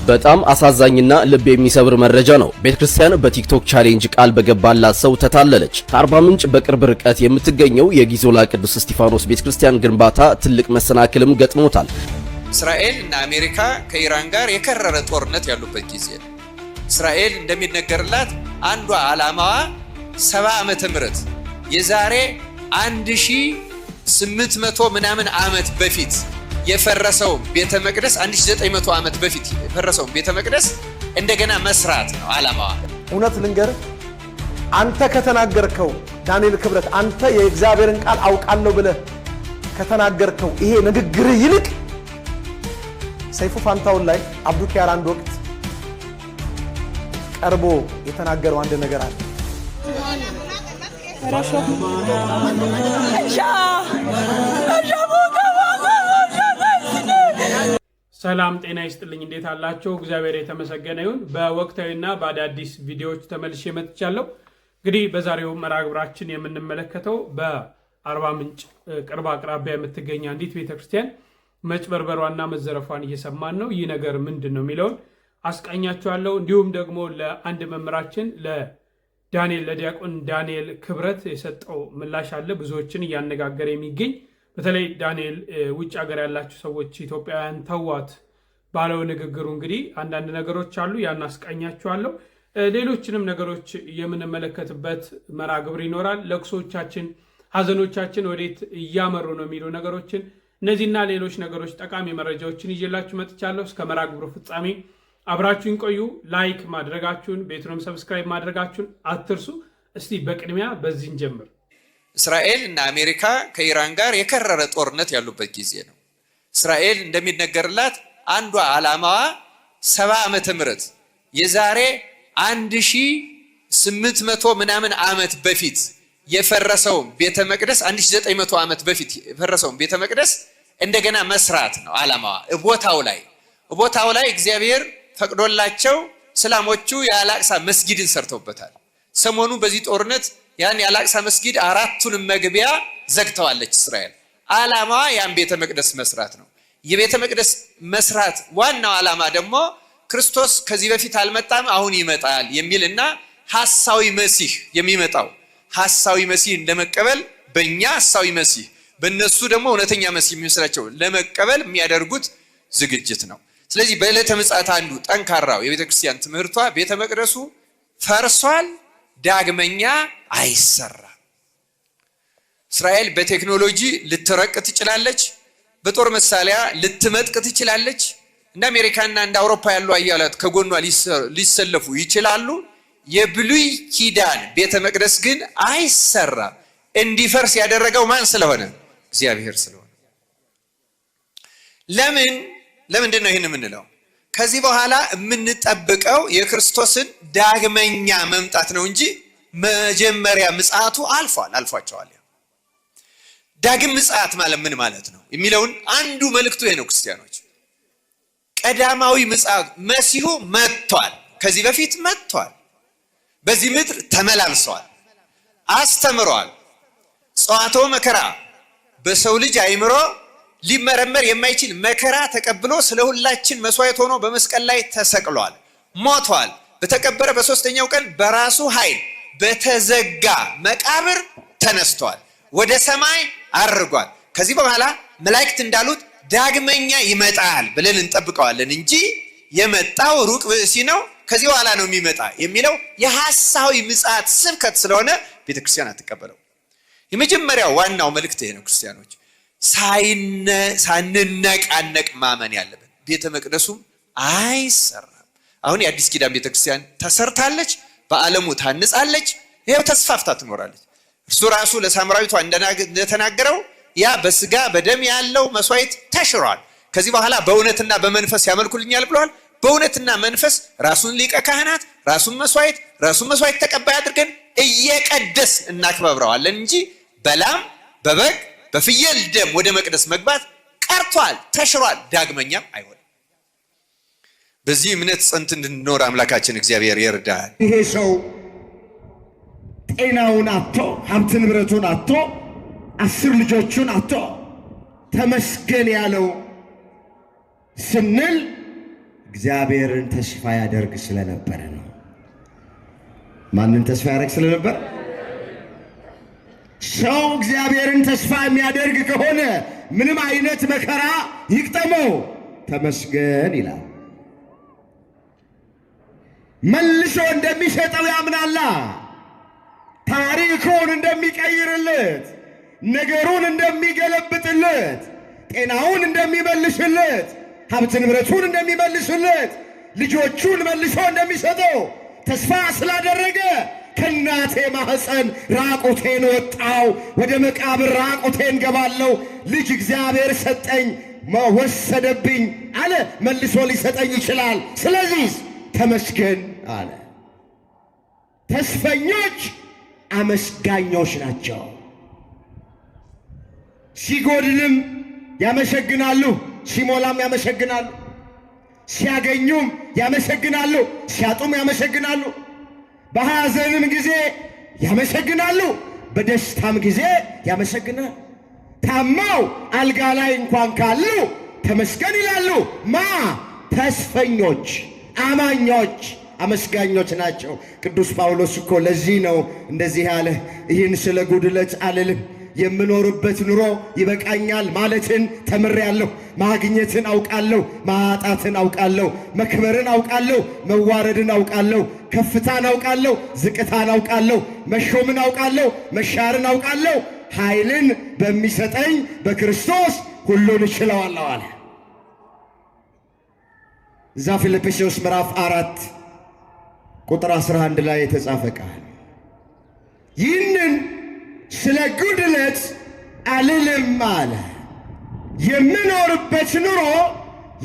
በጣም አሳዛኝና ልብ የሚሰብር መረጃ ነው። ቤተክርስቲያን በቲክቶክ ቻሌንጅ ቃል በገባላት ሰው ተታለለች። ከአርባ ምንጭ በቅርብ ርቀት የምትገኘው የጊዞላ ቅዱስ እስጢፋኖስ ቤተክርስቲያን ግንባታ ትልቅ መሰናክልም ገጥሞታል። እስራኤል እና አሜሪካ ከኢራን ጋር የከረረ ጦርነት ያሉበት ጊዜ ነው። እስራኤል እንደሚነገርላት አንዷ ዓላማዋ 70 ዓመተ ምህረት የዛሬ 1800 ምናምን ዓመት በፊት የፈረሰው ቤተ መቅደስ 1900 ዓመት በፊት የፈረሰው ቤተ መቅደስ እንደገና መስራት ነው ዓላማዋ። እውነት ልንገር፣ አንተ ከተናገርከው ዳንኤል ክብረት አንተ የእግዚአብሔርን ቃል አውቃለሁ ብለህ ከተናገርከው ይሄ ንግግር ይልቅ ሰይፉ ፋንታውን ላይ አብዱኪያር አንድ ወቅት ቀርቦ የተናገረው አንድ ነገር አለ። ሰላም ጤና ይስጥልኝ። እንዴት አላችሁ? እግዚአብሔር የተመሰገነ ይሁን። በወቅታዊና በአዳዲስ ቪዲዮዎች ተመልሼ መጥቻለሁ። እንግዲህ በዛሬው መርሃ ግብራችን የምንመለከተው በአርባ ምንጭ ቅርብ አቅራቢያ የምትገኝ አንዲት ቤተክርስቲያን መጭበርበሯና መዘረፏን እየሰማን ነው። ይህ ነገር ምንድን ነው የሚለውን አስቃኛችኋለሁ። እንዲሁም ደግሞ ለአንድ መምህራችን ለዲያቆን ዳንኤል ክብረት የሰጠው ምላሽ አለ፣ ብዙዎችን እያነጋገረ የሚገኝ በተለይ ዳንኤል ውጭ ሀገር ያላችሁ ሰዎች ኢትዮጵያውያን ተዋት ባለው ንግግሩ እንግዲህ አንዳንድ ነገሮች አሉ፣ ያን አስቃኛችኋለሁ። ሌሎችንም ነገሮች የምንመለከትበት መርሃ ግብር ይኖራል። ለቅሶቻችን፣ ሀዘኖቻችን ወዴት እያመሩ ነው የሚሉ ነገሮችን፣ እነዚህና ሌሎች ነገሮች ጠቃሚ መረጃዎችን ይዤላችሁ መጥቻለሁ። እስከ መርሃ ግብሩ ፍጻሜ አብራችሁን ቆዩ። ላይክ ማድረጋችሁን ቤቱንም ሰብስክራይብ ማድረጋችሁን አትርሱ። እስቲ በቅድሚያ በዚህ እንጀምር። እስራኤል እና አሜሪካ ከኢራን ጋር የከረረ ጦርነት ያሉበት ጊዜ ነው። እስራኤል እንደሚነገርላት አንዷ ዓላማዋ 70 ዓመተ ምህረት የዛሬ 1800 ምናምን ዓመት በፊት የፈረሰው ቤተ መቅደስ 1900 ዓመት በፊት የፈረሰው ቤተ መቅደስ እንደገና መስራት ነው ዓላማዋ። ቦታው ላይ እግዚአብሔር ፈቅዶላቸው እስላሞቹ የአላቅሳ መስጊድን ሰርተውበታል። ሰሞኑ በዚህ ጦርነት ያን የአላቅሳ መስጊድ 4ቱንም መግቢያ ዘግተዋለች እስራኤል። ዓላማዋ ያን ቤተ መቅደስ መስራት ነው። የቤተ መቅደስ መስራት ዋናው ዓላማ ደግሞ ክርስቶስ ከዚህ በፊት አልመጣም አሁን ይመጣል የሚልና ሐሳዊ መሲህ የሚመጣው ሐሳዊ መሲህ ለመቀበል በእኛ ሐሳዊ መሲህ በእነሱ ደግሞ እውነተኛ መሲህ የሚመስላቸው ለመቀበል የሚያደርጉት ዝግጅት ነው። ስለዚህ በዕለተ ምጽአት አንዱ ጠንካራው የቤተ ክርስቲያን ትምህርቷ ቤተ መቅደሱ ፈርሷል፣ ዳግመኛ አይሰራም። እስራኤል በቴክኖሎጂ ልትረቅ ትችላለች፣ በጦር መሳሪያ ልትመጥቅ ትችላለች። እንደ አሜሪካና እንደ አውሮፓ ያሉ አያላት ከጎኗ ሊሰለፉ ይችላሉ። የብሉይ ኪዳን ቤተ መቅደስ ግን አይሰራም። እንዲፈርስ ያደረገው ማን ስለሆነ? እግዚአብሔር ስለሆነ። ለምንድን ነው ይህን የምንለው? ከዚህ በኋላ የምንጠብቀው የክርስቶስን ዳግመኛ መምጣት ነው እንጂ መጀመሪያ ምጽአቱ አልፏቸዋል። ዳግም ምጽአት ማለት ምን ማለት ነው የሚለውን አንዱ መልእክቱ ይሄ ነው። ክርስቲያኖች ቀዳማዊ ምጽአት መሲሁ መጥቷል፣ ከዚህ በፊት መጥቷል፣ በዚህ ምድር ተመላልሰዋል፣ አስተምሯል። ጸዋቶ መከራ በሰው ልጅ አይምሮ ሊመረመር የማይችል መከራ ተቀብሎ ስለ ሁላችን መስዋዕት ሆኖ በመስቀል ላይ ተሰቅሏል፣ ሞቷል። በተቀበረ በሶስተኛው ቀን በራሱ ኃይል በተዘጋ መቃብር ተነስቷል፣ ወደ ሰማይ አርጓል። ከዚህ በኋላ መላእክት እንዳሉት ዳግመኛ ይመጣል ብለን እንጠብቀዋለን እንጂ የመጣው ሩቅ ብእሲ ነው ከዚህ በኋላ ነው የሚመጣ የሚለው የሐሳዊ ምጽአት ስብከት ስለሆነ ቤተክርስቲያን አትቀበለው። የመጀመሪያው ዋናው መልእክት ይሄ ነው። ክርስቲያኖች ሳንነቃነቅ ማመን ያለብን ቤተ መቅደሱም አይሰራም። አሁን የአዲስ ኪዳን ቤተክርስቲያን ተሰርታለች፣ በዓለሙ ታንጻለች፣ ይሄው ተስፋፍታ ትኖራለች። እርሱ ራሱ ለሳምራዊቷ እንደተናገረው ያ በስጋ በደም ያለው መስዋዕት ተሽሯል፣ ከዚህ በኋላ በእውነትና በመንፈስ ያመልኩልኛል ብለዋል። በእውነትና መንፈስ ራሱን ሊቀ ካህናት፣ ራሱን መስዋዕት ተቀባይ አድርገን እየቀደስ እናክብረዋለን እንጂ በላም በበግ በፍየል ደም ወደ መቅደስ መግባት ቀርቷል፣ ተሽሯል፣ ዳግመኛም አይሆንም። በዚህ እምነት ጸንት እንድንኖር አምላካችን እግዚአብሔር ይርዳል። ይሄ ሰው ጤናውን አጥቶ ሀብት ንብረቱን አጥቶ 10 ልጆቹን አጥቶ ተመስገን ያለው ስንል እግዚአብሔርን ተስፋ ያደርግ ስለነበረ ነው። ማንን ተስፋ ያደርግ ስለነበረ? ሰው እግዚአብሔርን ተስፋ የሚያደርግ ከሆነ ምንም አይነት መከራ ይቅጠመው ተመስገን ይላል። መልሶ እንደሚሰጠው ያምናላ። ታሪኩን እንደሚቀይርለት፣ ነገሩን እንደሚገለብጥለት፣ ጤናውን እንደሚመልስለት፣ ሀብት ንብረቱን እንደሚመልስለት፣ ልጆቹን መልሶ እንደሚሰጠው ተስፋ ስላደረገ ከእናቴ ማህፀን ራቁቴን ወጣው፣ ወደ መቃብር ራቁቴን ገባለሁ፣ ልጅ እግዚአብሔር ሰጠኝ ወሰደብኝ አለ። መልሶ ሊሰጠኝ ይችላል። ስለዚህ ተመስገን አለ። ተስፈኞች አመስጋኞች ናቸው። ሲጎድልም ያመሰግናሉ፣ ሲሞላም ያመሰግናሉ፣ ሲያገኙም ያመሰግናሉ፣ ሲያጡም ያመሰግናሉ። በሐዘንም ጊዜ ያመሰግናሉ፣ በደስታም ጊዜ ያመሰግናሉ። ታማው አልጋ ላይ እንኳን ካሉ ተመስገን ይላሉ። ተስፈኞች፣ አማኞች፣ አመስጋኞች ናቸው። ቅዱስ ጳውሎስ እኮ ለዚህ ነው እንደዚህ ያለ፣ ይህን ስለ ጉድለት አልልም፣ የምኖርበት ኑሮ ይበቃኛል ማለትን ተምሬአለሁ። ማግኘትን አውቃለሁ፣ ማጣትን አውቃለሁ፣ መክበርን አውቃለሁ፣ መዋረድን አውቃለሁ፣ ከፍታን አውቃለሁ፣ ዝቅታን አውቃለሁ፣ መሾምን አውቃለሁ፣ መሻርን አውቃለሁ፣ ኃይልን በሚሰጠኝ በክርስቶስ ሁሉን እችለዋለሁ አለ። እዛ ፊልጵስዩስ ምዕራፍ 4 ቁጥር 11 ላይ የተጻፈ ቃል ይህንን ስለ ጉድለት አልልም አለ፣ የምኖርበት ኑሮ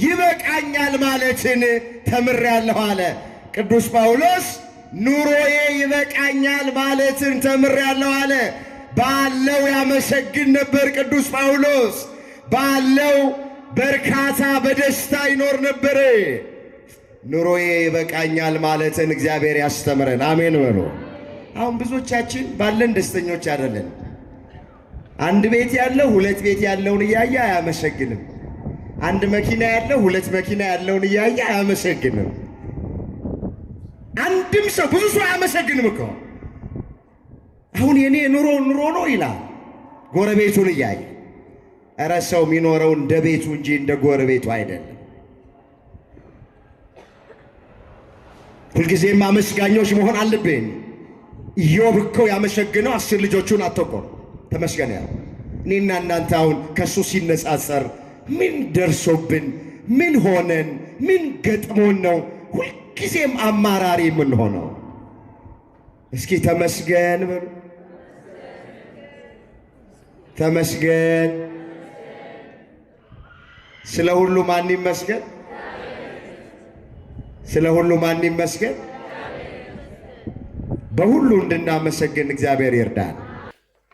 ይበቃኛል ማለትን ተምሬአለሁ አለ። ቅዱስ ጳውሎስ ኑሮዬ ይበቃኛል ማለትን ተምሬአለሁ አለ። ባለው ያመሰግን ነበር። ቅዱስ ጳውሎስ ባለው በርካታ በደስታ ይኖር ነበር። ኑሮዬ ይበቃኛል ማለትን እግዚአብሔር ያስተምረን። አሜን በሉ። አሁን ብዙዎቻችን ባለን ደስተኞች አይደለን። አንድ ቤት ያለው ሁለት ቤት ያለውን እያየ አያመሰግንም። አንድ መኪና ያለው ሁለት መኪና ያለውን እያየ አያመሰግንም። አንድም ሰው ብዙ ሰው አያመሰግንም እኮ። አሁን የኔ ኑሮ ነው ይላል ጎረቤቱን እያየ። እረ ሰው የሚኖረው እንደ ቤቱ እንጂ እንደ ጎረቤቱ አይደለም። ሁልጊዜም አመስጋኞች መሆን አለብን። ኢዮብ እኮ ያመሰግነው 10 ልጆቹን አተቆር ተመስገን ያለ። እኔና እናንተ አሁን ከሱ ሲነጻጸር ምን ደርሶብን፣ ምን ሆነን፣ ምን ገጥሞን ነው ሁልጊዜም አማራሪ የምንሆነው? እስኪ ተመስገን በሉ። ተመስገን። ስለ ሁሉ ማን ይመስገን? ስለ ሁሉ ማን ይመስገን? በሁሉ እንድናመሰግን እግዚአብሔር ይርዳን።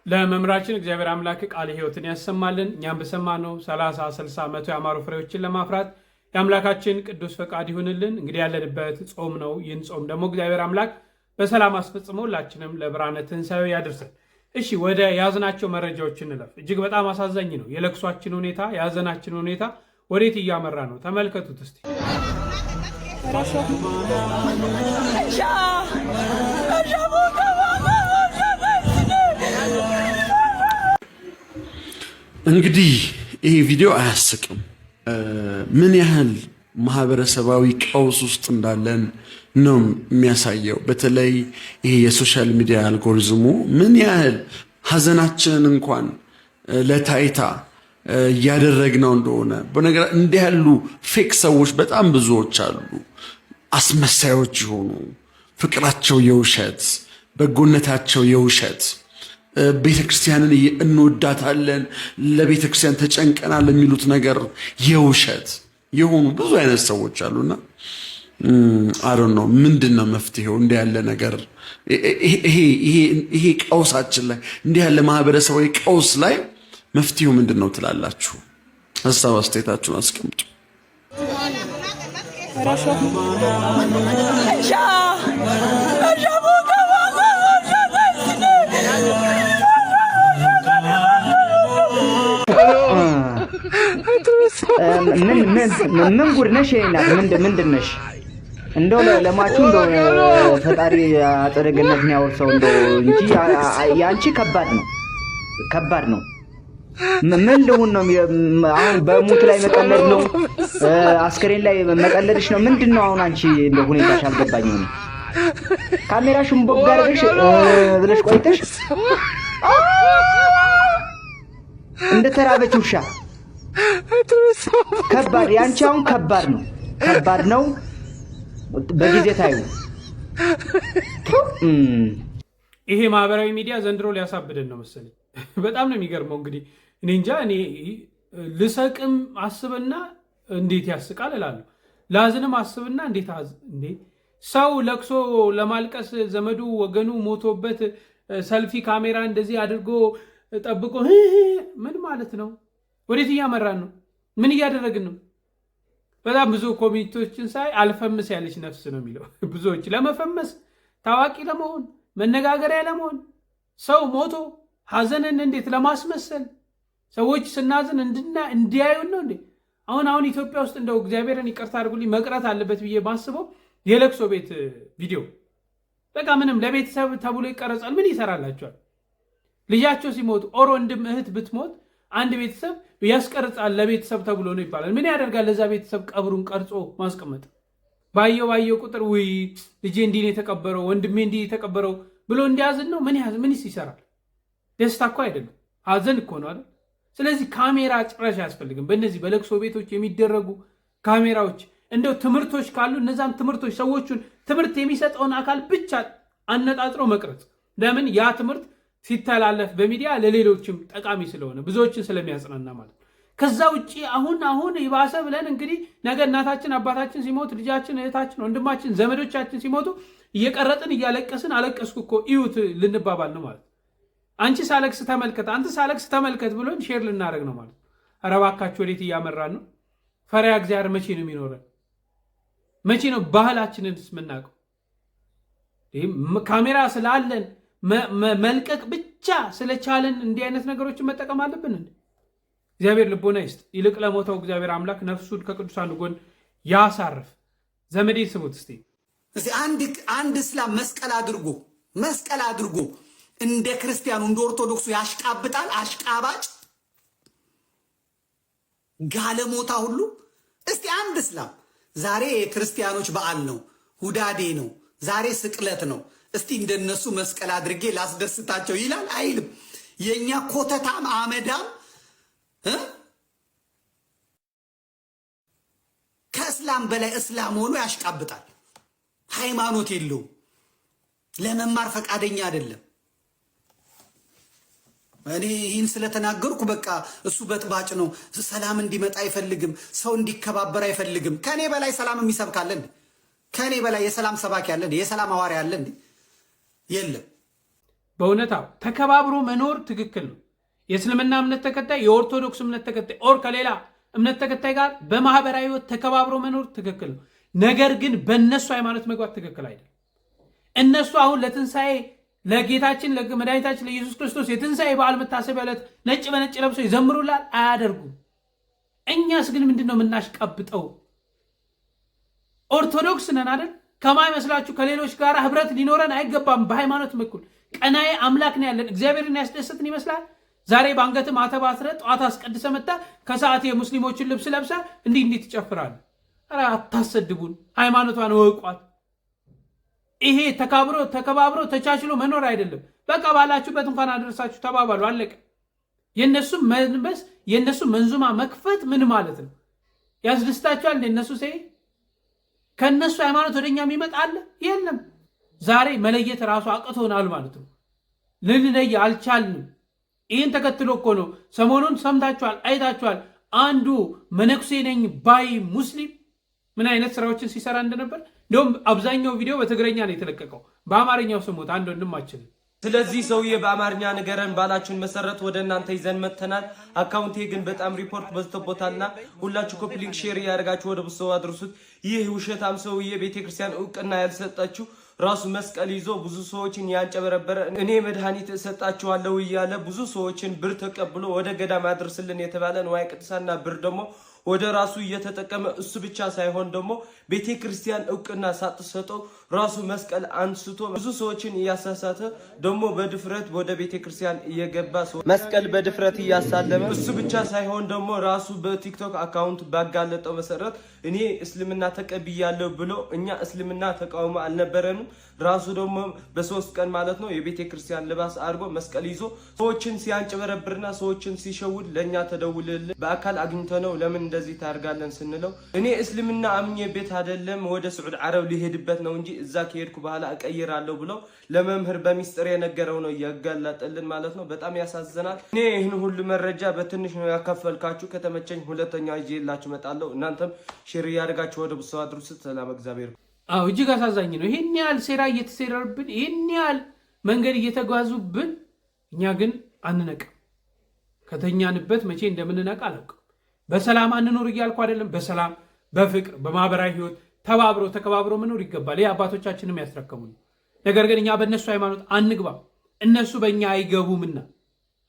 ለመምራችን እግዚአብሔር አምላክ ቃለ ሕይወትን ያሰማልን። እኛም በሰማነው 30፣ 60፣ 100 ያማሩ ፍሬዎችን ለማፍራት የአምላካችን ቅዱስ ፈቃድ ይሁንልን። እንግዲህ ያለንበት ጾም ነው። ይህን ጾም ደግሞ እግዚአብሔር አምላክ በሰላም አስፈጽሞ ሁላችንም ለብርሃነ ትንሣኤው ያደርሰን። እሺ ወደ ያዝናቸው መረጃዎች እንለፍ። እጅግ በጣም አሳዛኝ ነው የለቅሷችን ሁኔታ፣ የያዘናችን ሁኔታ ወዴት እያመራ ነው? ተመልከቱት እስቲ። እንግዲህ ይሄ ቪዲዮ አያስቅም። ምን ያህል ማህበረሰባዊ ቀውስ ውስጥ እንዳለን ነው የሚያሳየው። በተለይ ይሄ የሶሻል ሚዲያ አልጎሪዝሙ ምን ያህል ሀዘናችንን እንኳን ለታይታ እያደረግነው እንደሆነ በነገር እንዲህ ያሉ ፌክ ሰዎች በጣም ብዙዎች አሉ። አስመሳዮች የሆኑ ፍቅራቸው የውሸት፣ በጎነታቸው የውሸት፣ ቤተክርስቲያንን እንወዳታለን፣ ለቤተክርስቲያን ተጨንቀናል የሚሉት ነገር የውሸት የሆኑ ብዙ አይነት ሰዎች አሉና አሮን ነው ምንድነው መፍትሄው? እንዲህ ያለ ነገር ይሄ ቀውሳችን ላይ እንዲህ ያለ ማህበረሰባዊ ቀውስ ላይ መፍትሄው ምንድነው ትላላችሁ? ሀሳብ አስተያየታችሁን አስቀምጡ። ምን ጉድ ነሽ እናት? ምንድን ነሽ? እንደው ለማቹ እንደው ፈጣሪ አጸደ ገነትን ያወርሰው እንደው እንጂ ያንቺ ከባድ ነው። ምን ልሁን ነው አሁን? በሙት ላይ መቀለድ ነው? አስከሬን ላይ መቀለድሽ ነው? ምንድነው አሁን አንቺ እንደው ሁኔታሽ አልገባኝም። ካሜራሽን ቦጋርሽ ብለሽ ቆይተሽ እንደ ተራበች ውሻ ከባድ ያንቺ አሁን ከባድ ነው። በጊዜ ታዩ። ይሄ ማህበራዊ ሚዲያ ዘንድሮ ሊያሳብደን ነው መሰለኝ። በጣም ነው የሚገርመው። እንግዲህ እኔ እንጃ፣ እኔ ልሰቅም አስብና እንዴት ያስቃል እላለሁ። ላዝንም አስብና እንዴት ሰው ለቅሶ ለማልቀስ ዘመዱ ወገኑ ሞቶበት ሰልፊ ካሜራ እንደዚህ አድርጎ ጠብቆ ምን ማለት ነው? ወዴት እያመራን ነው? ምን እያደረግን ነው? በጣም ብዙ ኮሜንቶችን ሳይ አልፈምስ ያለች ነፍስ ነው የሚለው። ብዙዎች ለመፈመስ ታዋቂ ለመሆን መነጋገሪያ ለመሆን ሰው ሞቶ ሀዘንን እንዴት ለማስመሰል ሰዎች ስናዝን እንዲያዩን ነው እንዴ? አሁን ኢትዮጵያ ውስጥ እንደው እግዚአብሔርን ይቅርታ አድርጉልኝ መቅረት አለበት ብዬ ማስበው የለቅሶ ቤት ቪዲዮ በቃ ምንም ለቤተሰብ ተብሎ ይቀረጻል። ምን ይሰራላቸዋል? ልጃቸው ሲሞት ኦር ወንድም እህት ብትሞት አንድ ቤተሰብ ያስቀርጻል ለቤተሰብ ተብሎ ነው ይባላል። ምን ያደርጋል? ለዛ ቤተሰብ ቀብሩን ቀርጾ ማስቀመጥ። ባየው ቁጥር ውይ ልጄ እንዲህ ነው የተቀበረው፣ ወንድሜ እንዲህ የተቀበረው ብሎ እንዲያዝን ነው። ምንስ ይሰራል? ደስታ እኮ አይደለም፣ ሀዘን እኮ ነው አይደል? ስለዚህ ካሜራ ጭራሽ አያስፈልግም። በእነዚህ በለቅሶ ቤቶች የሚደረጉ ካሜራዎች እንደው ትምህርቶች ካሉ እነዛን ትምህርቶች ሰዎቹን ትምህርት የሚሰጠውን አካል ብቻ አነጣጥሮ መቅረጽ። ለምን? ያ ትምህርት ሲተላለፍ በሚዲያ ለሌሎችም ጠቃሚ ስለሆነ ብዙዎችን ስለሚያጽናና ማለት ነው። ከዛ ውጪ አሁን ይባሰ ብለን እንግዲህ ነገ እናታችን አባታችን ሲሞት ልጃችን እህታችን ወንድማችን ዘመዶቻችን ሲሞቱ እየቀረጥን እያለቀስን አለቀስኩ እኮ እዩት ልንባባል ነው ማለት። አንቺ ሳለቅስ ተመልከት፣ አንተ ሳለቅስ ተመልከት ብሎን ሼር ልናደርግ ነው ማለት። ኧረ እባካችሁ ወዴት እያመራን ነው? ፈሪሃ እግዚአብሔር መቼ ነው የሚኖረን? መቼ ነው ባህላችንንስ የምናውቀው? ካሜራ ስላለን መልቀቅ ብቻ ስለቻለን እንዲህ አይነት ነገሮችን መጠቀም አለብን እንዴ? እግዚአብሔር ልቦና ይስጥ። ይልቅ ለሞተው እግዚአብሔር አምላክ ነፍሱን ከቅዱሳን ጎን ያሳርፍ። ዘመዴ ስሙት እስቲ። አንድ እስላም መስቀል አድርጎ እንደ ክርስቲያኑ እንደ ኦርቶዶክሱ ያሽቃብጣል። አሽቃባጭ ጋለሞታ ሁሉ። እስቲ አንድ እስላም ዛሬ የክርስቲያኖች በዓል ነው፣ ሁዳዴ ነው፣ ዛሬ ስቅለት ነው፣ እስቲ እንደነሱ መስቀል አድርጌ ላስደስታቸው ይላል አይልም? የኛ ኮተታም አመዳም ከእስላም በላይ እስላም ሆኖ ያሽቃብጣል። ሃይማኖት የለውም፣ ለመማር ፈቃደኛ አይደለም። እኔ ይህን ስለተናገርኩ በቃ እሱ በጥባጭ ነው፣ ሰላም እንዲመጣ አይፈልግም፣ ሰው እንዲከባበር አይፈልግም። ከኔ በላይ ሰላም የሚሰብካለ እንዴ? ከኔ በላይ የሰላም ሰባኪ ያለ እንዴ? የሰላም ሐዋርያ ያለ እንዴ? የለም። በእውነታው ተከባብሮ መኖር ትክክል ነው። የእስልምና እምነት ተከታይ የኦርቶዶክስ እምነት ተከታይ ኦር ከሌላ እምነት ተከታይ ጋር በማህበራዊ ህይወት ተከባብሮ መኖር ትክክል ነው። ነገር ግን በእነሱ ሃይማኖት መግባት ትክክል አይደለም። እነሱ አሁን ለትንሣኤ ለጌታችን ለመድኃኒታችን ለኢየሱስ ክርስቶስ የትንሣኤ በዓል መታሰቢያ ዕለት ነጭ በነጭ ለብሰው ይዘምሩላል? አያደርጉም። እኛስ ግን ምንድን ነው የምናሽቀብጠው? ኦርቶዶክስ ነን አይደል? ከማይመስላችሁ ከሌሎች ጋር ህብረት ሊኖረን አይገባም። በሃይማኖት በኩል ቀናዬ አምላክ ነው ያለን። እግዚአብሔርን ያስደሰትን ይመስላል። ዛሬ በአንገት ማተብ አስረህ ጠዋት አስቀድሰ መጣ ከሰዓት የሙስሊሞችን ልብስ ለብሳ እንዲህ ትጨፍራለህ። ኧረ አታሰድቡን። ሃይማኖቷን እወቋት። ይሄ ተከባብሮ ተቻችሎ መኖር አይደለም። በቃ ባላችሁበት እንኳን አደረሳችሁ ተባባሉ፣ አለቀ። የነሱ መንበስ የነሱ መንዙማ መክፈት ምን ማለት ነው? ያስደስታችኋል? የነሱ ሴ ከነሱ ሃይማኖት ወደኛ የሚመጣ አለ? የለም። ዛሬ መለየት ራሱ አቅቶናል ማለት ነው። ልንለይ አልቻልንም። ይህን ተከትሎ እኮ ነው ሰሞኑን ሰምታችኋል፣ አይታችኋል። አንዱ መነኩሴ ነኝ ባይ ሙስሊም ምን አይነት ስራዎችን ሲሰራ እንደነበር። እንዲሁም አብዛኛው ቪዲዮ በትግረኛ ነው የተለቀቀው። በአማርኛው ስሙት አንድ ወንድማችን። ስለዚህ ሰውዬ በአማርኛ ንገረን ባላችሁን መሰረት ወደ እናንተ ይዘን መጥተናል። አካውንቴ ግን በጣም ሪፖርት በዝቶበታልና ሁላችሁ ኮፒ ሊንክ ሼር እያደረጋችሁ ወደ ብዙ ሰው አድርሱት። ይህ ውሸታም ሰውዬ ቤተክርስቲያን እውቅና ያልሰጣችሁ ራሱ መስቀል ይዞ ብዙ ሰዎችን ያንጨበረበረ እኔ መድኃኒት እሰጣችኋለሁ እያለ ብዙ ሰዎችን ብር ተቀብሎ ወደ ገዳም አድርስልን የተባለ ንዋየ ቅድሳትና ብር ደግሞ ወደ ራሱ እየተጠቀመ እሱ ብቻ ሳይሆን ደግሞ ቤተክርስቲያን እውቅና ሳትሰጠው ራሱ መስቀል አንስቶ ብዙ ሰዎችን እያሳሳተ ደግሞ በድፍረት ወደ ቤተክርስቲያን እየገባ መስቀል በድፍረት እያሳለመ እሱ ብቻ ሳይሆን ደግሞ ራሱ በቲክቶክ አካውንት ባጋለጠው መሰረት እኔ እስልምና ተቀብያለሁ ብሎ እኛ እስልምና ተቃውሞ አልነበረንም ራሱ ደግሞ በ3 ቀን ማለት ነው የቤተክርስቲያን ልባስ አድርጎ መስቀል ይዞ ሰዎችን ሲያንጨበረብርና ሰዎችን ሲሸውድ ለኛ ተደውልልን በአካል አግኝተነው ለምን እንደዚህ ታርጋለን ስንለው እኔ እስልምና አምኜ ቤት አይደለም ወደ ስዑድ አረብ ሊሄድበት ነው እንጂ እዛ ከሄድኩ በኋላ እቀይራለሁ ብሎ ለመምህር በሚስጥር የነገረው ነው ያጋለጠልን ማለት ነው በጣም ያሳዝናል እኔ ይህን ሁሉ መረጃ በትንሽ ነው ያከፈልካችሁ ከተመቸኝ ሁለተኛው ይዤላችሁ መጣለሁ እናንተም ሼር ያድርጋችሁ ወደ ብሶ አድርሱት ሰላም እግዚአብሔር እጅግ አሳዛኝ ነው ይሄን ያህል ሴራ እየተሰራብን ይሄን ያህል መንገድ እየተጓዙብን እኛ ግን አንነቅም ከተኛንበት መቼ እንደምንነቃ አላውቅም በሰላም አንኖር እያልኩ አይደለም በሰላም በፍቅር በማህበራዊ ህይወት ተባብሮ ተከባብሮ መኖር ይገባል ይሄ አባቶቻችንም ያስተረከሙን ነገር ግን እኛ በእነሱ ሃይማኖት አንግባ እነሱ በእኛ አይገቡምና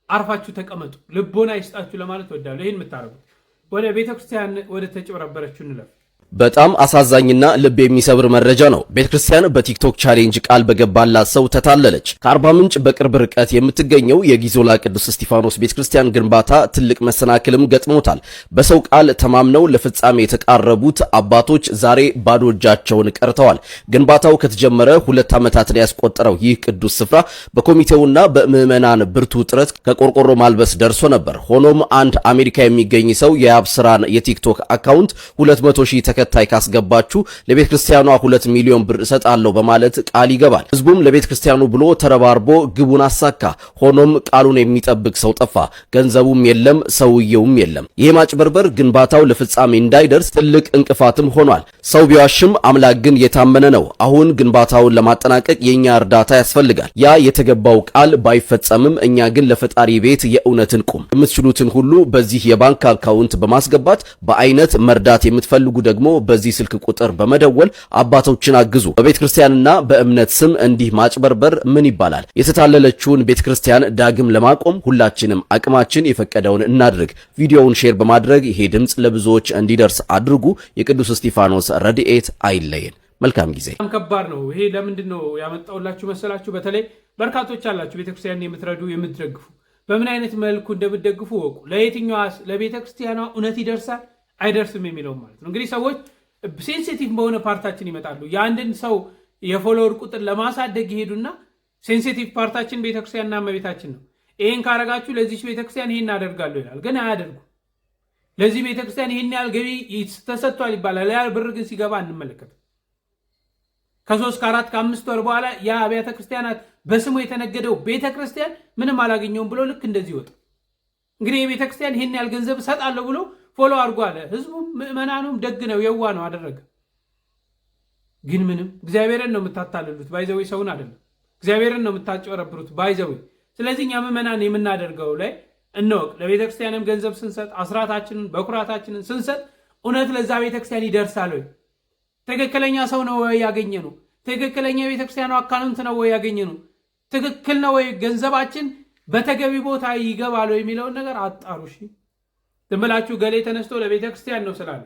አርፋችሁ ተቀመጡ ልቦና ይስጣችሁ ለማለት ወዳለሁ ይሄን የምታረጉት ወደ ቤተክርስቲያን ወደ ተጭበረበረችው እንለፍ በጣም አሳዛኝና ልብ የሚሰብር መረጃ ነው። ቤተክርስቲያን በቲክቶክ ቻሌንጅ ቃል በገባላት ሰው ተታለለች። ከአርባ ምንጭ በቅርብ ርቀት የምትገኘው የጊዞላ ቅዱስ እስጢፋኖስ ቤተክርስቲያን ግንባታ ትልቅ መሰናክልም ገጥሞታል። በሰው ቃል ተማምነው ለፍጻሜ የተቃረቡት አባቶች ዛሬ ባዶ እጃቸውን ቀርተዋል። ግንባታው ከተጀመረ 2 ዓመታትን ያስቆጠረው ይህ ቅዱስ ስፍራ በኮሚቴውና በምዕመናን ብርቱ ጥረት ከቆርቆሮ ማልበስ ደርሶ ነበር። ሆኖም አንድ አሜሪካ የሚገኝ ሰው የአብስራን የቲክቶክ አካውንት 200,000 ተከታይ ካስገባችሁ ለቤተክርስቲያኗ 2 ሚሊዮን ብር እሰጣለሁ በማለት ቃል ይገባል። ህዝቡም ለቤተክርስቲያኑ ብሎ ተረባርቦ ግቡን አሳካ። ሆኖም ቃሉን የሚጠብቅ ሰው ጠፋ። ገንዘቡም የለም፣ ሰውየውም የለም። ይሄ ማጭበርበር ግንባታው ለፍጻሜ እንዳይደርስ ትልቅ እንቅፋትም ሆኗል። ሰው ቢዋሽም አምላክ ግን የታመነ ነው። አሁን ግንባታውን ለማጠናቀቅ የኛ እርዳታ ያስፈልጋል። ያ የተገባው ቃል ባይፈጸምም እኛ ግን ለፈጣሪ ቤት የእውነትን ቁም የምትችሉትን ሁሉ በዚህ የባንክ አካውንት በማስገባት በአይነት መርዳት የምትፈልጉ ደግሞ በዚህ ስልክ ቁጥር በመደወል አባቶችን አግዙ። በቤተክርስቲያንና በእምነት ስም እንዲህ ማጭበርበር ምን ይባላል? የተታለለችውን ቤተክርስቲያን ዳግም ለማቆም ሁላችንም አቅማችን የፈቀደውን እናድርግ። ቪዲዮውን ሼር በማድረግ ይሄ ድምጽ ለብዙዎች እንዲደርስ አድርጉ። የቅዱስ እስጢፋኖስ ረድኤት አይለየን። መልካም ጊዜ። ከባድ ነው ይሄ። ለምንድነው ያመጣውላችሁ መሰላችሁ? በተለይ በርካቶች አላችሁ ቤተክርስቲያንን የምትረዱ የምትደግፉ። በምን አይነት መልኩ እንደምትደግፉ ወቁ። ለየትኛው ለቤተክርስቲያኗ እውነት ይደርሳል አይደርስም የሚለው ማለት ነው። እንግዲህ ሰዎች ሴንሲቲቭ በሆነ ፓርታችን ይመጣሉ። የአንድን ሰው የፎሎወር ቁጥር ለማሳደግ ይሄዱና ሴንሲቲቭ ፓርታችን ቤተክርስቲያንና እመቤታችን ነው። ይሄን ካረጋችሁ ለዚህ ቤተክርስቲያን ይሄን አደርጋለሁ ይላል፣ ግን አያደርጉ። ለዚህ ቤተክርስቲያን ይሄን ያህል ገቢ ተሰጥቷል ይባላል። ያ ብር ግን ሲገባ እንመለከት። ከ3 ከ4 ከ5 ወር በኋላ ያ አብያተ ክርስቲያናት በስሙ የተነገደው ቤተክርስቲያን ምንም አላገኘውም ብሎ ልክ እንደዚህ ወጣ። እንግዲህ የቤተክርስቲያን ይሄን ያህል ገንዘብ ሰጣለሁ ብሎ ፎሎ አድርጎ አለ። ህዝቡም ምዕመናኑም ደግ ነው የዋ ነው አደረገ። ግን ምንም እግዚአብሔርን ነው የምታታልሉት ባይዘው ሰውን አይደለም። እግዚአብሔርን ነው የምታጨረብሩት ባይዘው። ስለዚህ እኛ ምዕመናን የምናደርገው ላይ እንወቅ። ለቤተክርስቲያንም ገንዘብ ስንሰጥ አስራታችንን በኩራታችንን ስንሰጥ እውነት ለዛ ቤተክርስቲያን ይደርሳል ወይ? ትክክለኛ ሰው ነው ወይ ያገኘ ነው? ትክክለኛ የቤተክርስቲያኑ አካውንት ነው ወይ ያገኘ ነው? ትክክል ነው ወይ? ገንዘባችን በተገቢ ቦታ ይገባል ወይ የሚለውን ነገር አጣሩ። እሺ ትምላችሁ ገሌ ተነስቶ ለቤተክርስቲያን ነው ስላለ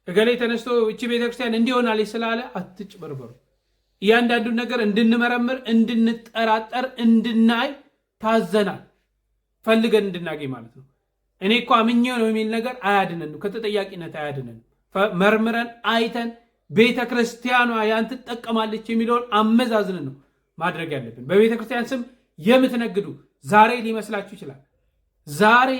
ገሌ ተነስቶ እቺ ቤተክርስቲያን እንዲሆናለች ስላለ አትጭበርበሩ። እያንዳንዱን ነገር እንድንመረምር፣ እንድንጠራጠር፣ እንድናይ ታዘናል። ፈልገን እንድናገኝ ማለት ነው። እኔ እኮ አምኜው ነው የሚል ነገር አያድነንም፣ ከተጠያቂነት አያድነንም። መርምረን አይተን ቤተክርስቲያኗ ያን ትጠቀማለች የሚለውን አመዛዝነን ነው ማድረግ ያለብን። በቤተክርስቲያን ስም የምትነግዱ ዛሬ ሊመስላችሁ ይችላል። ዛሬ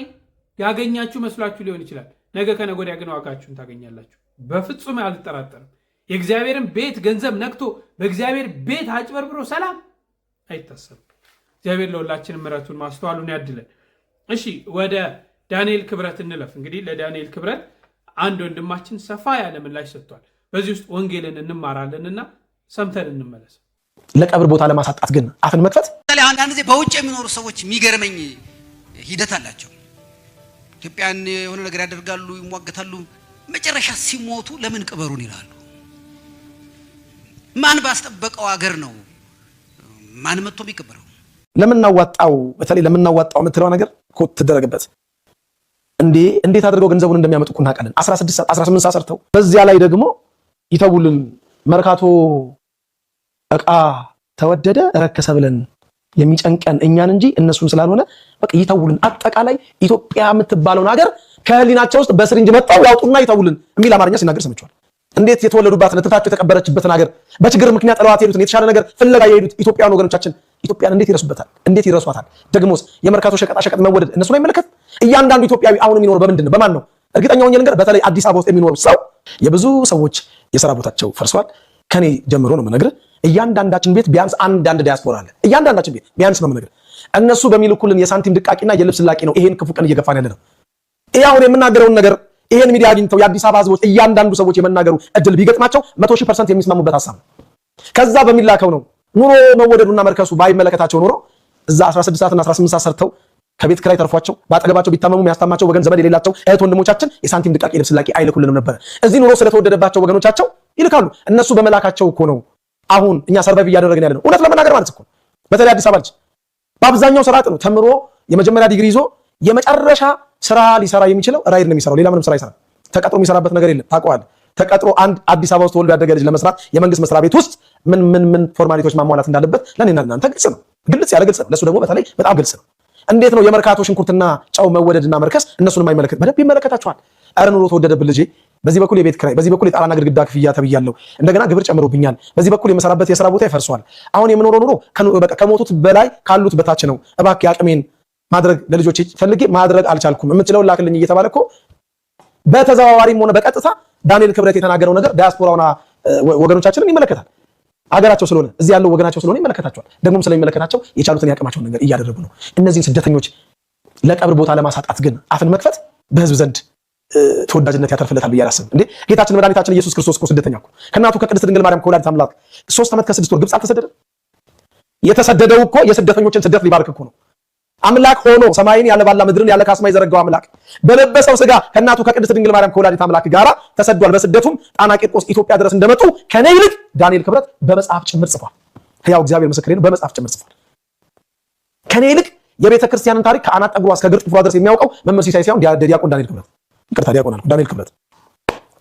ያገኛችሁ መስሏችሁ ሊሆን ይችላል። ነገ ከነገ ወዲያ ግን ዋጋችሁን ታገኛላችሁ። በፍጹም አልጠራጠርም። የእግዚአብሔርን ቤት ገንዘብ ነክቶ በእግዚአብሔር ቤት አጭበርብሮ ሰላም አይታሰብም። እግዚአብሔር ለሁላችንም ምሕረቱን ማስተዋሉን ያድለን። እሺ ወደ ዳንኤል ክብረት እንለፍ። እንግዲህ ለዳንኤል ክብረት አንድ ወንድማችን ሰፋ ያለ ምላሽ ሰጥቷል። በዚህ ውስጥ ወንጌልን እንማራለንና ሰምተን እንመለስ። ለቀብር ቦታ ለማሳጣት ግን አፍን መክፈት አንዳንድ ጊዜ በውጭ የሚኖሩ ሰዎች የሚገርመኝ ሂደት አላቸው። ኢትዮጵያን የሆነ ነገር ያደርጋሉ፣ ይሟገታሉ። መጨረሻ ሲሞቱ ለምን ቅበሩን ይላሉ። ማን ባስጠበቀው ሀገር ነው ማን መጥቶ የሚቀበረው? ለምናዋጣው በተለይ ለምናዋጣው የምትለው ነገር ኮት ትደረግበት። እንዴት አድርገው ገንዘቡን እንደሚያመጡ እናውቃለን። 16 ሰዓት 18 ሰዓት ሰርተው በዚያ ላይ ደግሞ ይተውልን መርካቶ እቃ ተወደደ ረከሰ ብለን የሚጨንቀን እኛን እንጂ እነሱን ስላልሆነ በቃ ይተውልን። አጠቃላይ ኢትዮጵያ የምትባለውን ሀገር ከህሊናቸው ውስጥ በስሪንጅ መጣው ያውጡና ይተውልን የሚል አማርኛ ሲናገር ሰምቻለሁ። እንዴት የተወለዱባትን እትብታቸው የተቀበረችበትን ሀገር በችግር ምክንያት ጥለዋት ሄዱትን የተሻለ ነገር ፍለጋ የሄዱት ኢትዮጵያውያን ወገኖቻችን ኢትዮጵያን እንዴት ይረሱበታል? እንዴት ይረሷታል? ደግሞስ የመርካቶ ሸቀጣሸቀጥ መወደድ እነሱን አይመለከት? እያንዳንዱ ኢትዮጵያዊ አሁን የሚኖር በምንድን ነው? በማን ነው? እርግጠኛ ሆኜ ልንገር፣ በተለይ አዲስ አበባ ውስጥ የሚኖሩ ሰው የብዙ ሰዎች የሥራ ቦታቸው ፈርሷል። ከኔ ጀምሮ ነው የምነግርህ። እያንዳንዳችን ቤት ቢያንስ አንድ ዲያስፖራ አለ። እያንዳንዳችን ቤት ቢያንስ ነው የምነግርህ። እነሱ በሚልኩልን የሳንቲም ድቃቂና የልብስ ላቂ ነው ይሄን ክፉ ቀን እየገፋን ያለ ነው። ይሄ አሁን የምናገረውን ነገር ይሄን ሚዲያ አግኝተው የአዲስ አበባ ህዝቦች እያንዳንዱ ሰዎች የመናገሩ እድል ቢገጥማቸው 100% የሚስማሙበት ሐሳብ ነው። ከዛ በሚላከው ነው ኑሮ መወደዱና መርከሱ ባይመለከታቸው ኑሮ እዛ 16 ሰዓትና 18 ሰዓት ሰርተው ከቤት ክራይ ተርፏቸው ባጠገባቸው ቢታመሙ የሚያስታማቸው ወገን ዘመድ የሌላቸው እህት ወንድሞቻችን የሳንቲም ድቃቂ ልብስ ላቂ አይልኩልንም ነበር። እዚህ ኑሮ ስለተወደደባቸው ወገኖቻቸው ይልካሉ። እነሱ በመላካቸው እኮ ነው አሁን እኛ ሰርቫይቭ እያደረግን ያለ ነው። እውነት ለመናገር ማለት እኮ በተለይ አዲስ አበባ ልጅ በአብዛኛው ስራ ነው ተምሮ የመጀመሪያ ዲግሪ ይዞ የመጨረሻ ስራ ሊሰራ የሚችለው ራይድ ነው የሚሰራው። ሌላ ምንም ስራ አይሰራም። ተቀጥሮ የሚሰራበት ነገር የለም። ታውቀዋለህ። ተቀጥሮ አንድ አዲስ አበባ ውስጥ ተወልዶ ያደገ ልጅ ለመስራት የመንግስት መስሪያ ቤት ውስጥ ምን ፎርማሊቲዎች ማሟላት እንዳለበት ለኔና ለናንተ ግልጽ ነው። ግልጽ ያለ ግልጽ ነው። ለሱ ደግሞ በተለይ በጣም ግልጽ ነው። እንዴት ነው የመርካቶ ሽንኩርትና ጨው መወደድና መርከስ እነሱንም አይመለከት? በደንብ ይመለከታቸዋል። አረ ኑሮ ተወደደብን ልጄ፣ በዚህ በኩል የቤት ክራይ፣ በዚህ በኩል የጣራና ግድግዳ ክፍያ ተብያለሁ፣ እንደገና ግብር ጨምሮብኛል፣ በዚህ በኩል የመሰራበት የሥራ ቦታ ይፈርሷል። አሁን የምኖረው ኑሮ ከሞቱት በላይ ካሉት በታች ነው። እባክህ አቅሜን ማድረግ ለልጆቼ ፈልጌ ማድረግ አልቻልኩም፣ የምትችለውን ላክልኝ እየተባለ እኮ በተዘዋዋሪም ሆነ በቀጥታ ዳንኤል ክብረት የተናገረው ነገር ዲያስፖራውና ወገኖቻችንን ይመለከታል። ሀገራቸው ስለሆነ እዚህ ያለው ወገናቸው ስለሆነ ይመለከታቸዋል። ደግሞም ስለሚመለከታቸው የቻሉትን ያቅማቸውን ነገር እያደረጉ ነው። እነዚህን ስደተኞች ለቀብር ቦታ ለማሳጣት ግን አፍን መክፈት በህዝብ ዘንድ ተወዳጅነት ያተርፍለታል ብዬ አላስብም። እንዴ ጌታችን መድኃኒታችን ኢየሱስ ክርስቶስ እኮ ስደተኛ እኮ ከእናቱ ከቅድስት ድንግል ማርያም ከወላዲተ አምላክ 3 ዓመት ከ6 ወር ግብፅ አልተሰደደም? የተሰደደው እኮ የስደተኞችን ስደት ሊባርክ እኮ ነው። አምላክ ሆኖ ሰማይን ያለ ባላ ምድርን ያለ ካስማ የዘረጋው አምላክ በለበሰው ስጋ ከእናቱ ከቅድስት ድንግል ማርያም ከወላዲተ አምላክ ጋራ ተሰዷል። በስደቱም ጣና ቂርቆስ ኢትዮጵያ ድረስ እንደመጡ ከኔ ይልቅ ዳንኤል ክብረት በመጽሐፍ ጭምር ጽፏል። ሕያው እግዚአብሔር ምስክሬ ነው። በመጽሐፍ ጭምር ጽፏል። ከኔ ይልቅ የቤተ ክርስቲያንን ታሪክ ከአናት ጠጉሯ እስከ እግር ጥፍሯ ድረስ የሚያውቀው መምህር ሲሳይ ሳይሆን ዲያቆን ዳንኤል ክብረት፣ ይቅርታ ዲያቆን አልኩ፣ ዳንኤል ክብረት።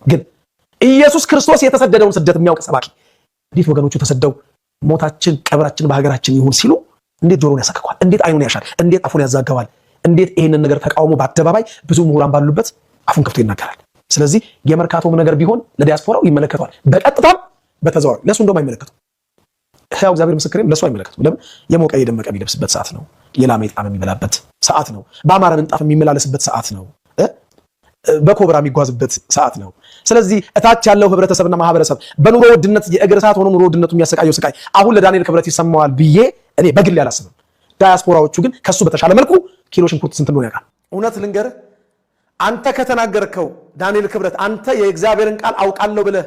ግን ኢየሱስ ክርስቶስ የተሰደደውን ስደት የሚያውቅ ሰባኪ እንዴት ወገኖቹ ተሰደው ሞታችን ቀብራችን በሀገራችን ይሁን ሲሉ እንዴት ጆሮን ያሰከኳል? እንዴት አይኑን ያሻል? እንዴት አፉን ያዛገዋል? እንዴት ይሄንን ነገር ተቃውሞ በአደባባይ ብዙ ምሁራን ባሉበት አፉን ከፍቶ ይናገራል? ስለዚህ የመርካቶም ነገር ቢሆን ለዲያስፖራው ይመለከተዋል፣ በቀጥታም በተዘዋዋሪ። ለሱ እንደውም አይመለከተው። ሕያው እግዚአብሔር ምስክሬም ለሱ አይመለከተው። ለምን? የሞቀ የደመቀ የሚለብስበት ሰዓት ነው። የላመ ጣም የሚበላበት ሰዓት ነው። በአማረ ምንጣፍ የሚመላለስበት ሰዓት ነው። በኮብራ የሚጓዝበት ሰዓት ነው። ስለዚህ እታች ያለው ህብረተሰብና ማህበረሰብ በኑሮ ውድነት የእግር ሰዓት ሆኖ ኑሮ ውድነቱ የሚያሰቃየው ስቃይ አሁን ለዳንኤል ክብረት ይሰማዋል ብዬ እኔ በግል ያላስብም። ዳያስፖራዎቹ ግን ከሱ በተሻለ መልኩ ኪሎ ሽንኩርት ስንት እንደሆነ ያውቃል። እውነት ልንገርህ፣ አንተ ከተናገርከው ዳንኤል ክብረት አንተ የእግዚአብሔርን ቃል አውቃለሁ ብለህ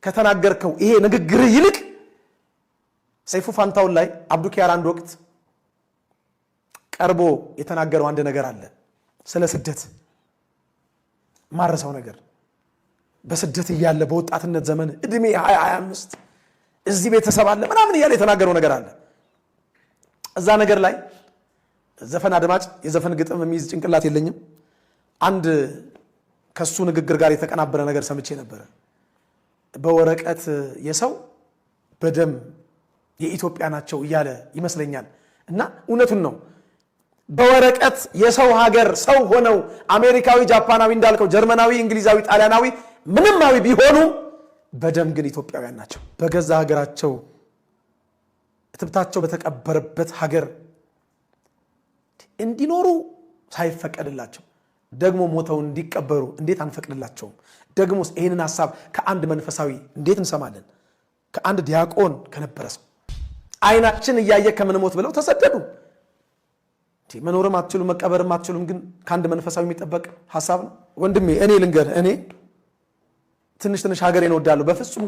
ከተናገርከው ይሄ ንግግርህ ይልቅ ሰይፉ ፋንታውን ላይ አብዱኪያር አንድ ወቅት ቀርቦ የተናገረው አንድ ነገር አለ ስለ ስደት ማረሰው ነገር። በስደት እያለ በወጣትነት ዘመን እድሜ 25 እዚህ ቤተሰብ አለ ምናምን እያለ የተናገረው ነገር አለ። እዛ ነገር ላይ ዘፈን አድማጭ የዘፈን ግጥም የሚይዝ ጭንቅላት የለኝም። አንድ ከሱ ንግግር ጋር የተቀናበረ ነገር ሰምቼ ነበረ። በወረቀት የሰው በደም የኢትዮጵያ ናቸው እያለ ይመስለኛል። እና እውነቱን ነው። በወረቀት የሰው ሀገር ሰው ሆነው አሜሪካዊ፣ ጃፓናዊ፣ እንዳልከው ጀርመናዊ፣ እንግሊዛዊ፣ ጣሊያናዊ ምንማዊ ቢሆኑ በደም ግን ኢትዮጵያውያን ናቸው። በገዛ ሀገራቸው እትብታቸው በተቀበረበት ሀገር እንዲኖሩ ሳይፈቀድላቸው ደግሞ ሞተው እንዲቀበሩ እንዴት አንፈቅድላቸውም? ደግሞስ ይህንን ሀሳብ ከአንድ መንፈሳዊ እንዴት እንሰማለን? ከአንድ ዲያቆን ከነበረ ሰው አይናችን እያየ ከምንሞት ብለው ተሰደዱ። መኖርም አትችሉም መቀበርም አትችሉም፣ ግን ከአንድ መንፈሳዊ የሚጠበቅ ሀሳብ ነው። ወንድሜ እኔ ልንገርህ፣ እኔ ትንሽ ሀገሬን እወዳለሁ። በፍጹም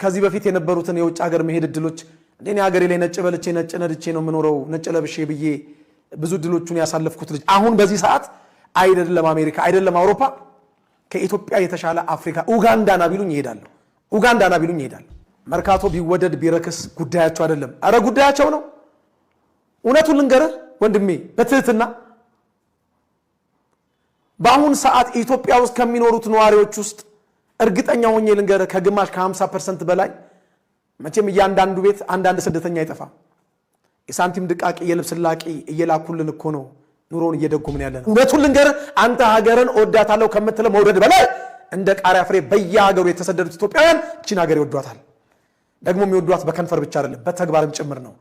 ከዚህ በፊት የነበሩትን የውጭ ሀገር መሄድ እድሎች እኔ ሀገሬ ላይ ነጭ በልቼ ነጭ ነድቼ ነው የምኖረው፣ ነጭ ለብሼ ብዬ ብዙ እድሎቹን ያሳለፍኩት ልጅ አሁን በዚህ ሰዓት አይደለም አሜሪካ አይደለም አውሮፓ ከኢትዮጵያ የተሻለ አፍሪካ ኡጋንዳ ና ቢሉኝ ይሄዳለሁ። ኡጋንዳ ና ቢሉኝ ይሄዳለሁ። መርካቶ ቢወደድ ቢረክስ ጉዳያቸው አይደለም። አረ ጉዳያቸው ነው። እውነቱን ልንገርህ ወንድሜ በትህትና በአሁን ሰዓት ኢትዮጵያ ውስጥ ከሚኖሩት ነዋሪዎች ውስጥ እርግጠኛ ሆኜ ልንገርህ ከግማሽ ከ50% በላይ መቼም እያንዳንዱ ቤት አንዳንድ ስደተኛ አይጠፋም። የሳንቲም ድቃቂ የልብስ ላቂ እየላኩልን እኮ ነው ኑሮን እየደጎምን ያለነው። እውነቱን ልንገርህ አንተ ሀገርን እወዳታለሁ ከምትለው መውደድ በላይ እንደ ቃሪያ ፍሬ በየሀገሩ የተሰደዱት ኢትዮጵያውያን እቺን ሀገር ይወዷታል። ደግሞ የሚወዷት በከንፈር ብቻ አይደለም በተግባርም ጭምር ነው።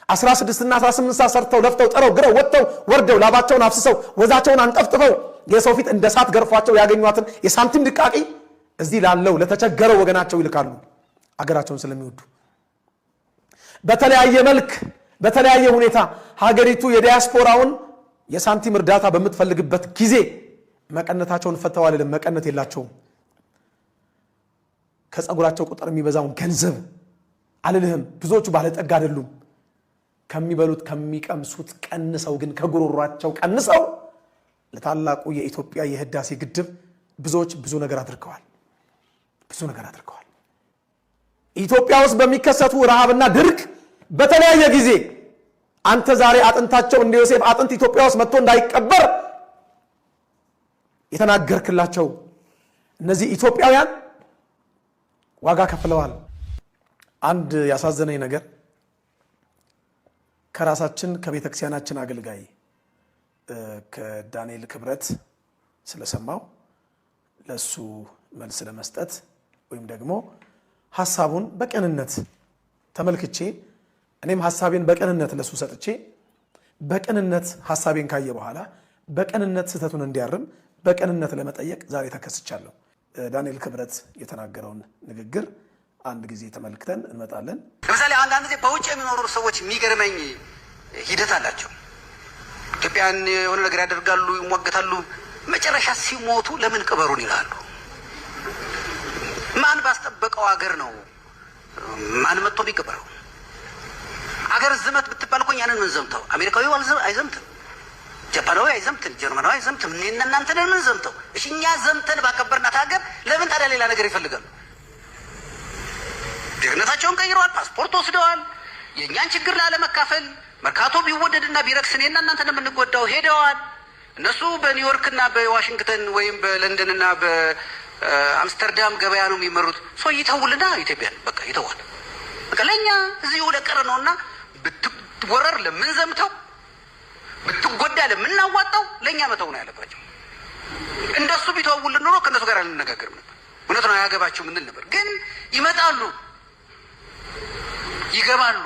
16 እና 18 ሰዓት ሰርተው ለፍተው ጥረው ግረው ወጥተው ወርደው ላባቸውን አፍስሰው ወዛቸውን አንጠፍጥፈው የሰው ፊት እንደ ሳት ገርፏቸው ያገኟትን የሳንቲም ድቃቂ እዚህ ላለው ለተቸገረው ወገናቸው ይልካሉ አገራቸውን ስለሚወዱ። በተለያየ መልክ በተለያየ ሁኔታ ሀገሪቱ የዲያስፖራውን የሳንቲም እርዳታ በምትፈልግበት ጊዜ መቀነታቸውን ፈተው አይደለም መቀነት የላቸውም። ከጸጉራቸው ቁጥር የሚበዛውን ገንዘብ አልልህም። ብዙዎቹ ባለጠጋ አይደሉም። ከሚበሉት ከሚቀምሱት ቀንሰው ግን ከጉሮሯቸው ቀንሰው ለታላቁ የኢትዮጵያ የህዳሴ ግድብ ብዙዎች ብዙ ነገር አድርገዋል። ኢትዮጵያ ውስጥ በሚከሰቱ ረሃብና ድርቅ በተለያየ ጊዜ አንተ ዛሬ አጥንታቸው እንደ ዮሴፍ አጥንት ኢትዮጵያ ውስጥ መጥቶ እንዳይቀበር የተናገርክላቸው እነዚህ ኢትዮጵያውያን ዋጋ ከፍለዋል። አንድ ያሳዘነኝ ነገር ከራሳችን ከቤተክርስቲያናችን አገልጋይ ከዳንኤል ክብረት ስለሰማው ለሱ መልስ ለመስጠት ወይም ደግሞ ሐሳቡን በቅንነት ተመልክቼ እኔም ሐሳቤን በቅንነት ለሱ ሰጥቼ በቅንነት ሐሳቤን ካየ በኋላ በቅንነት ስህተቱን እንዲያርም በቅንነት ለመጠየቅ ዛሬ ተከስቻለሁ። ዳንኤል ክብረት የተናገረውን ንግግር አንድ ጊዜ ተመልክተን እንመጣለን። ለምሳሌ አንዳንድ ጊዜ በውጭ የሚኖሩ ሰዎች የሚገርመኝ ሂደት አላቸው። ኢትዮጵያን የሆነ ነገር ያደርጋሉ፣ ይሟገታሉ፣ መጨረሻ ሲሞቱ ለምን ቅበሩን ይላሉ። ማን ባስጠበቀው ሀገር ነው ማን መጥቶ ቢቀበረው? አገር ዝመት ብትባል እኮ ያንን ምን ዘምተው? አሜሪካዊው አይዘምትም፣ ጃፓናዊ አይዘምትም፣ ጀርመናዊ አይዘምትም። እኔና እናንተ ለምን ዘምተው? እሺ እኛ ዘምተን ባከበርናት ሀገር ለምን ታዲያ ሌላ ነገር ይፈልጋሉ? ዜግነታቸውን ቀይረዋል፣ ፓስፖርት ወስደዋል። የእኛን ችግር ላለመካፈል መርካቶ ቢወደድና ቢረክስ እኔና እናንተ እንደምንጎዳው ሄደዋል። እነሱ በኒውዮርክና በዋሽንግተን ወይም በለንደንና በአምስተርዳም ገበያ ነው የሚመሩት። ሰው ይተውልና ኢትዮጵያን በቃ ይተዋል። በቃ ለእኛ እዚሁ ለቀረ ነውና ብትወረር ለምን ዘምተው ብትጎዳ ለምናዋጣው ለእኛ መተው ነው ያለባቸው። እንደሱ ቢተውልን ኖሮ ከእነሱ ጋር አንነጋገርም ነበር። እውነት ነው አያገባቸው ምንል ነበር። ግን ይመጣሉ፣ ይገባሉ።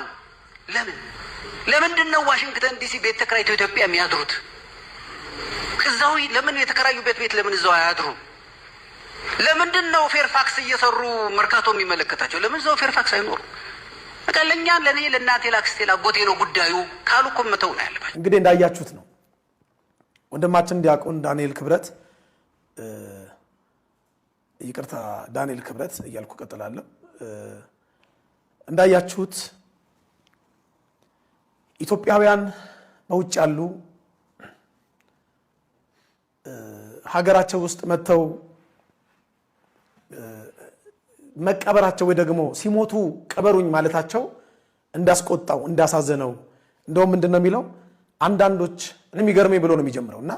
ለምንድን ነው ዋሽንግተን ዲሲ ቤት ተከራይተው ኢትዮጵያ የሚያድሩት? እዛው ለምን የተከራዩበት ቤት ለምን እዛው አያድሩ? ለምንድን ነው ፌርፋክስ እየሰሩ መርካቶ የሚመለከታቸው? ለምን እዛው ፌርፋክስ አይኖሩ? በቃ ለእኛ ለእኔ ለእናቴ ላክስቴ ላጎቴ ነው ጉዳዩ ካሉ እኮ መተው ነው ያለባቸው። እንግዲህ እንዳያችሁት ነው ወንድማችን ዲያቆን ዳንኤል ክብረት፣ ይቅርታ ዳንኤል ክብረት እያልኩ ቀጥላለሁ። እንዳያችሁት ኢትዮጵያውያን በውጭ ያሉ ሀገራቸው ውስጥ መተው መቀበራቸው ወይ ደግሞ ሲሞቱ ቀበሩኝ ማለታቸው እንዳስቆጣው እንዳሳዘነው፣ እንደውም ምንድነው የሚለው አንዳንዶች የሚገርመኝ ብሎ ነው የሚጀምረው እና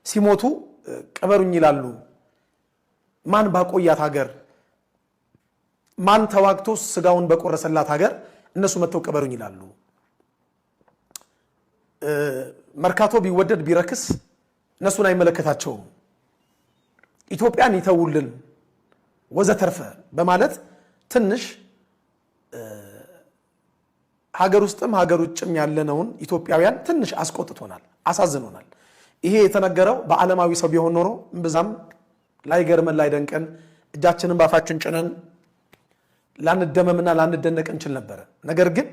ሲሞቱ ቀበሩኝ ይላሉ። ማን ባቆያት ሀገር፣ ማን ተዋግቶ ስጋውን በቆረሰላት ሀገር እነሱ መተው ቀበሩኝ ይላሉ። መርካቶ ቢወደድ ቢረክስ እነሱን አይመለከታቸውም። ኢትዮጵያን ይተውልን ወዘተርፈ በማለት ትንሽ ሀገር ውስጥም ሀገር ውጭም ያለነውን ኢትዮጵያውያን ትንሽ አስቆጥቶናል፣ አሳዝኖናል። ይሄ የተነገረው በዓለማዊ ሰው ቢሆን ኖሮ እምብዛም ላይገርመን ላይደንቀን እጃችንን ባፋችን ጭነን ላንደመምና ላንደነቅ እንችል ነበረ። ነገር ግን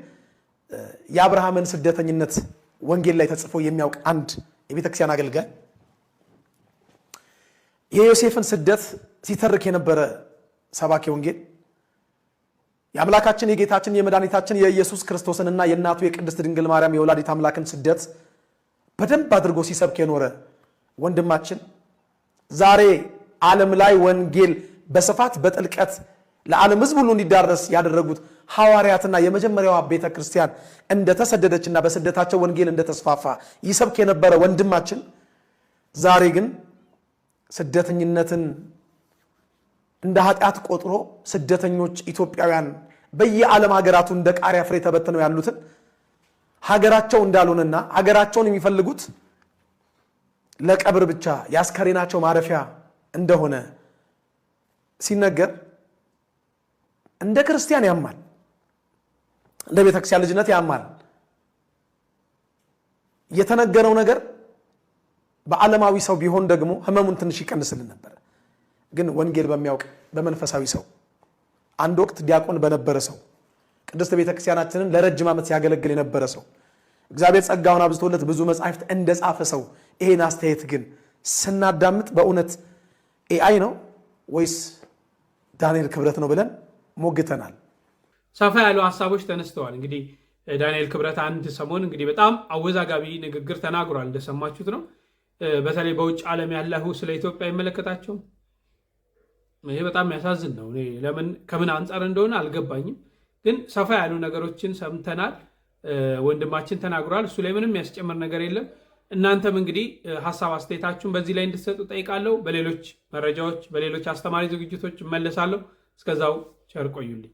የአብርሃምን ስደተኝነት ወንጌል ላይ ተጽፎ የሚያውቅ አንድ የቤተክርስቲያን አገልጋይ የዮሴፍን ስደት ሲተርክ የነበረ ሰባኪ ወንጌል የአምላካችን የጌታችን የመድኃኒታችን የኢየሱስ ክርስቶስንና የእናቱ የቅድስት ድንግል ማርያም የወላዲት አምላክን ስደት በደንብ አድርጎ ሲሰብክ የኖረ ወንድማችን ዛሬ ዓለም ላይ ወንጌል በስፋት በጥልቀት ለዓለም ሕዝብ ሁሉ እንዲዳረስ ያደረጉት ሐዋርያትና የመጀመሪያዋ ቤተ ክርስቲያን እንደተሰደደችና በስደታቸው ወንጌል እንደተስፋፋ ይሰብክ የነበረ ወንድማችን ዛሬ ግን ስደተኝነትን እንደ ኃጢአት ቆጥሮ ስደተኞች ኢትዮጵያውያን በየዓለም ሀገራቱ እንደ ቃሪያ ፍሬ ተበትነው ያሉትን ሀገራቸው እንዳልሆነና ሀገራቸውን የሚፈልጉት ለቀብር ብቻ ያስከሬናቸው ማረፊያ እንደሆነ ሲነገር እንደ ክርስቲያን ያማል፣ እንደ ቤተክርስቲያን ልጅነት ያማል። የተነገረው ነገር በዓለማዊ ሰው ቢሆን ደግሞ ህመሙን ትንሽ ይቀንስልን ነበር። ግን ወንጌል በሚያውቅ በመንፈሳዊ ሰው አንድ ወቅት ዲያቆን በነበረ ሰው ቅድስት ቤተክርስቲያናችንን ለረጅም ዓመት ሲያገለግል የነበረ ሰው እግዚአብሔር ጸጋውን አብዝቶለት ብዙ መጻሕፍት እንደጻፈ ሰው ይሄን አስተያየት ግን ስናዳምጥ በእውነት ኤአይ ነው ወይስ ዳንኤል ክብረት ነው ብለን ሞግተናል። ሰፋ ያሉ ሀሳቦች ተነስተዋል። እንግዲህ ዳንኤል ክብረት አንድ ሰሞን እንግዲህ በጣም አወዛጋቢ ንግግር ተናግሯል። እንደሰማችሁት ነው። በተለይ በውጭ ዓለም ያለው ስለ ኢትዮጵያ ይመለከታቸው። ይሄ በጣም ያሳዝን ነው። እኔ ለምን ከምን አንጻር እንደሆነ አልገባኝም። ግን ሰፋ ያሉ ነገሮችን ሰምተናል። ወንድማችን ተናግሯል። እሱ ላይ ምንም ያስጨምር ነገር የለም። እናንተም እንግዲህ ሀሳብ አስተያየታችሁን በዚህ ላይ እንድትሰጡ ጠይቃለሁ። በሌሎች መረጃዎች በሌሎች አስተማሪ ዝግጅቶች እመለሳለሁ። እስከዛው ቸር ቆዩልኝ።